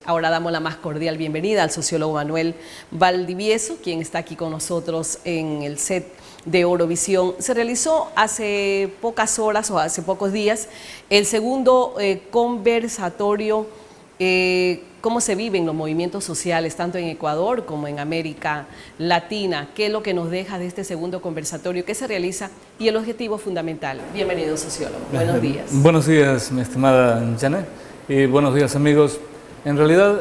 Ahora damos la más cordial bienvenida al sociólogo Manuel Valdivieso, quien está aquí con nosotros en el set de Eurovisión. Se realizó hace pocas horas o hace pocos días el segundo conversatorio, cómo se viven los movimientos sociales, tanto en Ecuador como en América Latina. ¿Qué es lo que nos deja de este segundo conversatorio que se realiza y el objetivo fundamental? Bienvenido, sociólogo. Buenos días. Buenos días, mi estimada Janet, y buenos días, amigos. En realidad,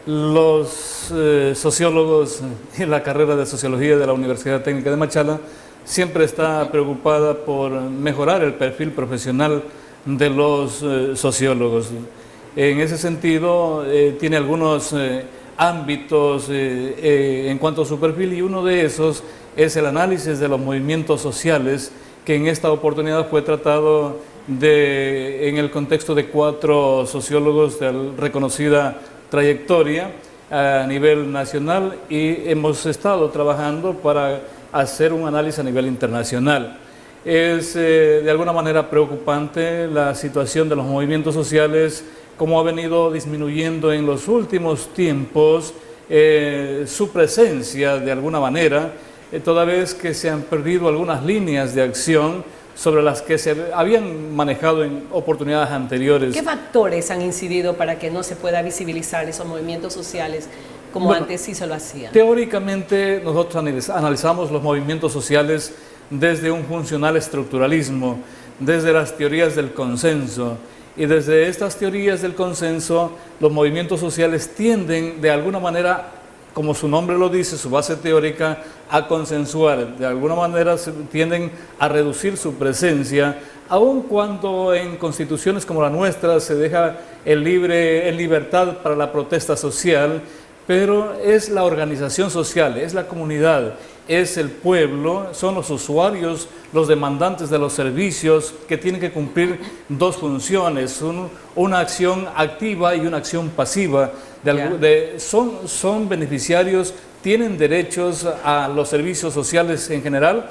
los sociólogos y la carrera de Sociología de la Universidad Técnica de Machala siempre está preocupada por mejorar el perfil profesional de los sociólogos. En ese sentido, tiene algunos ámbitos en cuanto a su perfil, y uno de esos es el análisis de los movimientos sociales, que en esta oportunidad fue tratado en el contexto de 4 sociólogos de reconocida trayectoria a nivel nacional, y hemos estado trabajando para hacer un análisis a nivel internacional. Es de alguna manera preocupante la situación de los movimientos sociales, como ha venido disminuyendo en los últimos tiempos su presencia de alguna manera, toda vez que se han perdido algunas líneas de acción sobre las que se habían manejado en oportunidades anteriores. ¿Qué factores han incidido para que no se pueda visibilizar esos movimientos sociales como antes sí se lo hacía? Teóricamente, nosotros analizamos los movimientos sociales desde un funcional estructuralismo, desde las teorías del consenso, y desde estas teorías del consenso, los movimientos sociales tienden de alguna manera, como su nombre lo dice, su base teórica, a consensuar. De alguna manera tienden a reducir su presencia, aun cuando en constituciones como la nuestra se deja en libertad para la protesta social, pero es la organización social, es la comunidad, es el pueblo, son los usuarios, los demandantes de los servicios, que tienen que cumplir 2 funciones, una acción activa y una acción pasiva. Son beneficiarios, tienen derechos a los servicios sociales en general,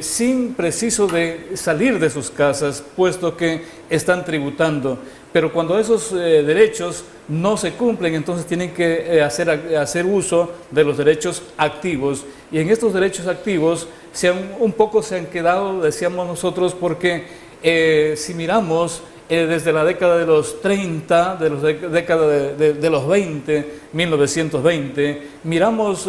sin preciso de salir de sus casas, puesto que están tributando. Pero cuando esos derechos no se cumplen, entonces tienen que hacer uso de los derechos activos. Y en estos derechos activos un poco se han quedado, decíamos nosotros, porque si miramos desde la década de los 30, de la década de los 20, 1920, miramos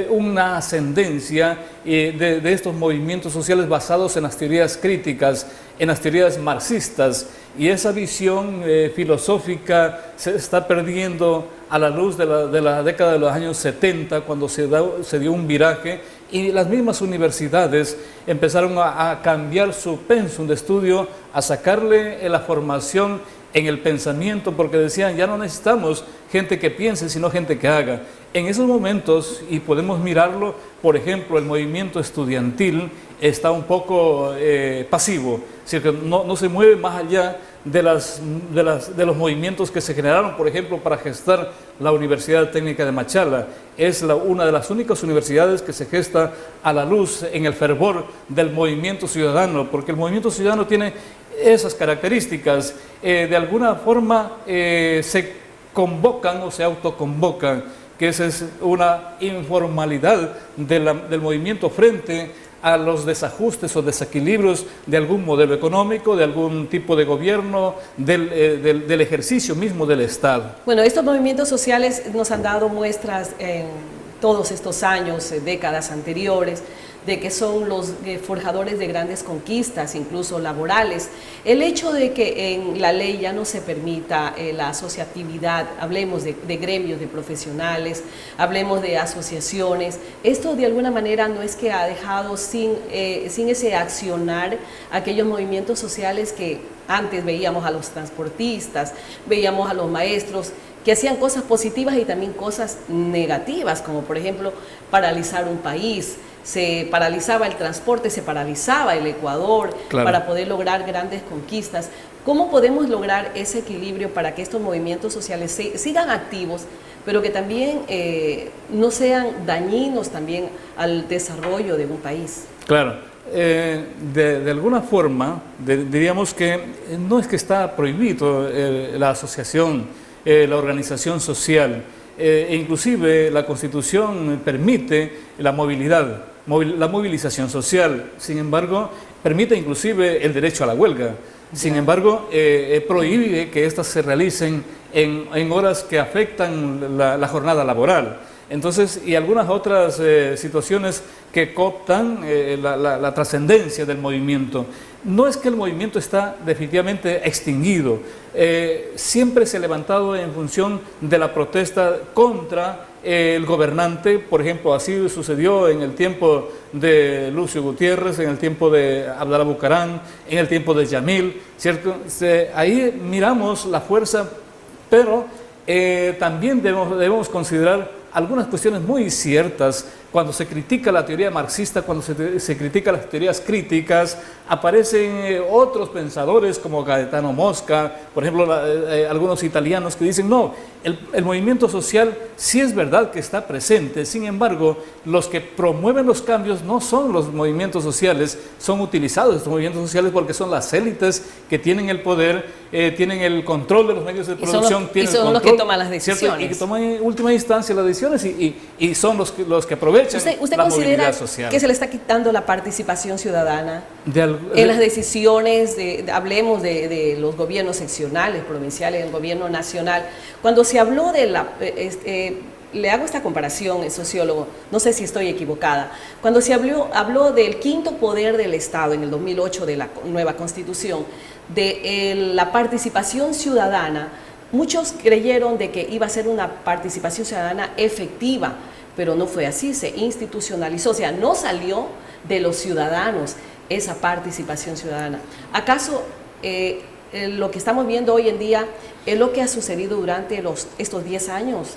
una ascendencia de estos movimientos sociales basados en las teorías críticas, en las teorías marxistas, y esa visión filosófica se está perdiendo a la luz de la década de los años 70, cuando se dio un viraje, y las mismas universidades empezaron a cambiar su pensum de estudio, a sacarle la formación en el pensamiento, porque decían, ya no necesitamos gente que piense, sino gente que haga. En esos momentos, y podemos mirarlo, por ejemplo, el movimiento estudiantil está un poco pasivo, es decir, que no se mueve más allá de los movimientos que se generaron, por ejemplo, para gestar la Universidad Técnica de Machala. Es una de las únicas universidades que se gesta a la luz en el fervor del movimiento ciudadano, porque el movimiento ciudadano tiene esas características. De alguna forma se convocan o se autoconvocan, que esa es una informalidad del movimiento frente a los desajustes o desequilibrios de algún modelo económico, de algún tipo de gobierno, del ejercicio mismo del Estado. Bueno, estos movimientos sociales nos han dado muestras en todos estos años, décadas anteriores, de que son los forjadores de grandes conquistas, incluso laborales. El hecho de que en la ley ya no se permita la asociatividad, hablemos de gremios de profesionales, hablemos de asociaciones, esto de alguna manera no es que ha dejado sin ese accionar aquellos movimientos sociales que antes veíamos a los transportistas, veíamos a los maestros, que hacían cosas positivas y también cosas negativas, como por ejemplo paralizar un país. Se paralizaba el transporte, se paralizaba el Ecuador, claro, para poder lograr grandes conquistas. ¿Cómo podemos lograr ese equilibrio para que estos movimientos sociales sigan activos, pero que también no sean dañinos también al desarrollo de un país? Claro, de alguna forma diríamos que no es que está prohibido la asociación la organización social. E inclusive la Constitución permite la movilidad, la movilización social. Sin embargo, permite inclusive el derecho a la huelga. Sin embargo, prohíbe que éstas se realicen en horas que afectan la jornada laboral. Entonces, y algunas otras situaciones que cooptan la trascendencia del movimiento. No es que el movimiento está definitivamente extinguido, siempre se ha levantado en función de la protesta contra el gobernante. Por ejemplo, así sucedió en el tiempo de Lucio Gutiérrez, en el tiempo de Abdalá Bucaram, en el tiempo de Yamil, ¿cierto? Ahí miramos la fuerza, pero también debemos considerar algunas cuestiones muy ciertas. Cuando se critica la teoría marxista, cuando se critica las teorías críticas, aparecen otros pensadores como Gaetano Mosca, por ejemplo, algunos italianos que dicen, no, el movimiento social sí es verdad que está presente, sin embargo, los que promueven los cambios no son los movimientos sociales, son utilizados estos movimientos sociales porque son las élites que tienen el poder, tienen el control de los medios de producción, y son los que toman las decisiones. ¿cierto? Y que toman en última instancia las decisiones y son los que aprovechan ¿Usted la considera movilidad social. que se le está quitando la participación ciudadana en las decisiones, hablemos de los gobiernos seccionales, provinciales, el gobierno nacional? Cuando se habló de le hago esta comparación, sociólogo, no sé si estoy equivocada, cuando se habló del quinto poder del Estado en el 2008 de la nueva Constitución, de la participación ciudadana, muchos creyeron de que iba a ser una participación ciudadana efectiva, pero no fue así, se institucionalizó, o sea, no salió de los ciudadanos esa participación ciudadana. ¿Acaso lo que estamos viendo hoy en día es lo que ha sucedido durante estos 10 años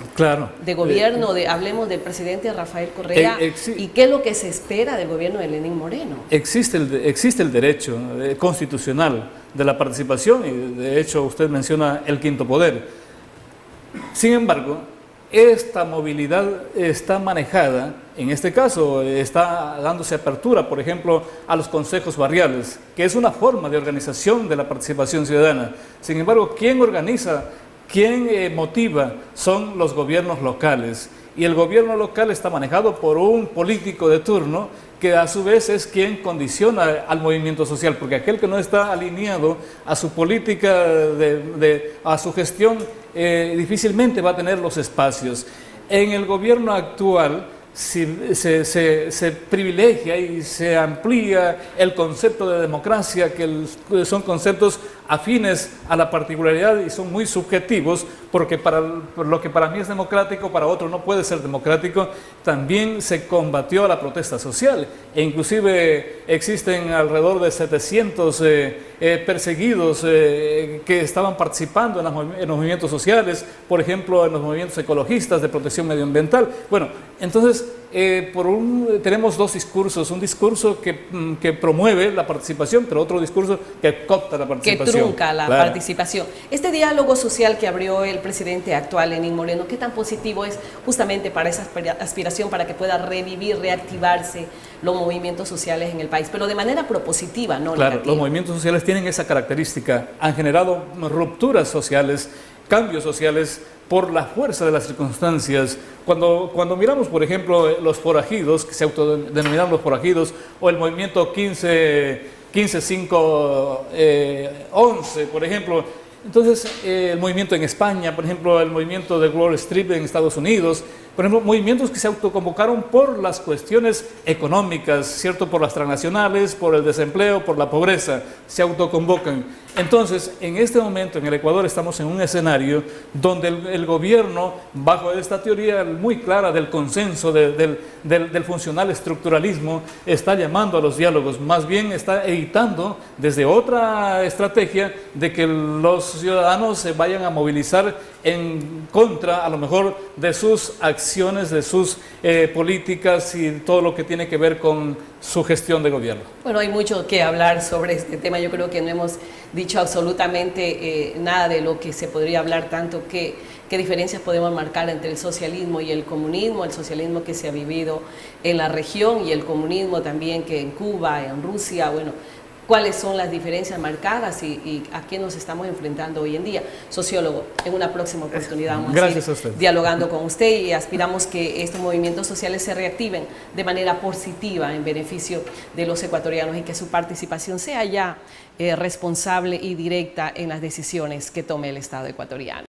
de gobierno, hablemos del presidente Rafael Correa, y qué es lo que se espera del gobierno de Lenín Moreno? Existe el derecho constitucional de la participación y de hecho usted menciona el quinto poder. Sin embargo, esta movilidad está manejada, en este caso está dándose apertura, por ejemplo, a los consejos barriales, que es una forma de organización de la participación ciudadana. Sin embargo, ¿quién organiza, quién motiva? Son los gobiernos locales. Y el gobierno local está manejado por un político de turno que a su vez es quien condiciona al movimiento social, porque aquel que no está alineado a su política, a su gestión, difícilmente va a tener los espacios. En el gobierno actual se privilegia y se amplía el concepto de democracia, que son conceptos afines a la particularidad y son muy subjetivos, porque lo que para mí es democrático, para otro no puede ser democrático. También se combatió a la protesta social e inclusive existen alrededor de 700 perseguidos que estaban participando en los movimientos sociales, por ejemplo en los movimientos ecologistas de protección medioambiental. Bueno, entonces tenemos dos discursos, un discurso que promueve la participación, pero otro discurso que coopta la participación. Que trunca la participación. Este diálogo social que abrió el presidente actual, Lenín Moreno, ¿qué tan positivo es justamente para esa aspiración, para que pueda revivir, reactivarse los movimientos sociales en el país, pero de manera propositiva, no claro, negativa? Los movimientos sociales tienen esa característica, han generado rupturas sociales, cambios sociales por la fuerza de las circunstancias. Cuando miramos, por ejemplo, los forajidos, que se autodenominaron los forajidos, o el movimiento 15-5-11, por ejemplo, entonces el movimiento en España, por ejemplo, el movimiento de Wall Street en Estados Unidos, por ejemplo, movimientos que se autoconvocaron por las cuestiones económicas, ¿cierto? Por las transnacionales, por el desempleo, por la pobreza, se autoconvocan. Entonces, en este momento en el Ecuador estamos en un escenario donde el gobierno, bajo esta teoría muy clara del consenso, del funcional estructuralismo, está llamando a los diálogos, más bien está evitando desde otra estrategia de que los ciudadanos se vayan a movilizar en contra, a lo mejor, de sus acciones, de sus políticas y todo lo que tiene que ver con su gestión de gobierno. Bueno, hay mucho que hablar sobre este tema. Yo creo que no hemos dicho absolutamente nada de lo que se podría hablar, tanto qué diferencias podemos marcar entre el socialismo y el socialismo que se ha vivido en la región y el comunismo también que en Cuba, en Rusia, bueno, cuáles son las diferencias marcadas y a qué nos estamos enfrentando hoy en día. Sociólogo, en una próxima oportunidad vamos Gracias a a usted. dialogando con usted y aspiramos que estos movimientos sociales se reactiven de manera positiva en beneficio de los ecuatorianos y que su participación sea ya responsable y directa en las decisiones que tome el Estado ecuatoriano.